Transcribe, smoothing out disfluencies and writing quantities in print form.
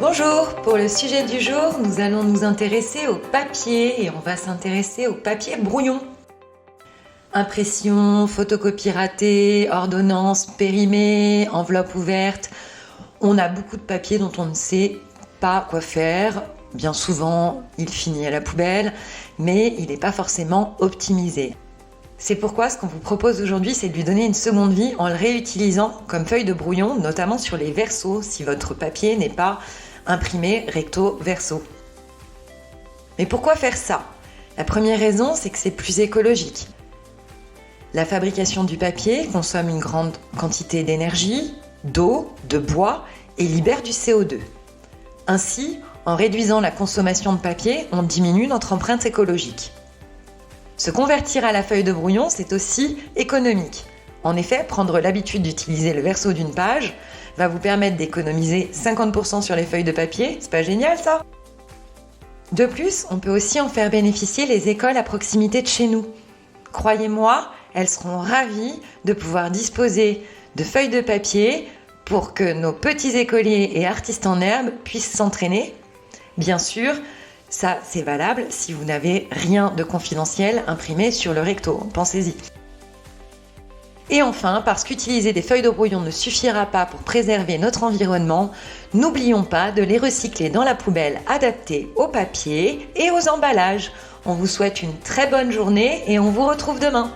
Bonjour, pour le sujet du jour, nous allons nous intéresser au papier et on va s'intéresser au papier brouillon. Impression, photocopie ratée, ordonnance périmée, enveloppe ouverte. On a beaucoup de papier dont on ne sait pas quoi faire. Bien souvent, il finit à la poubelle, mais il n'est pas forcément optimisé. C'est pourquoi ce qu'on vous propose aujourd'hui, c'est de lui donner une seconde vie en le réutilisant comme feuille de brouillon, notamment sur les versos, si votre papier n'est pas imprimé recto verso. Mais pourquoi faire ça ? La première raison, c'est que c'est plus écologique. La fabrication du papier consomme une grande quantité d'énergie, d'eau, de bois et libère du CO2. Ainsi, en réduisant la consommation de papier, on diminue notre empreinte écologique. Se convertir à la feuille de brouillon, c'est aussi économique. En effet, prendre l'habitude d'utiliser le verso d'une page va vous permettre d'économiser 50% sur les feuilles de papier. C'est pas génial ça ? De plus, on peut aussi en faire bénéficier les écoles à proximité de chez nous. Croyez-moi, elles seront ravies de pouvoir disposer de feuilles de papier pour que nos petits écoliers et artistes en herbe puissent s'entraîner. Bien sûr, ça, c'est valable si vous n'avez rien de confidentiel imprimé sur le recto. Pensez-y. Et enfin, parce qu'utiliser des feuilles de brouillon ne suffira pas pour préserver notre environnement, n'oublions pas de les recycler dans la poubelle adaptée au papier et aux emballages. On vous souhaite une très bonne journée et on vous retrouve demain.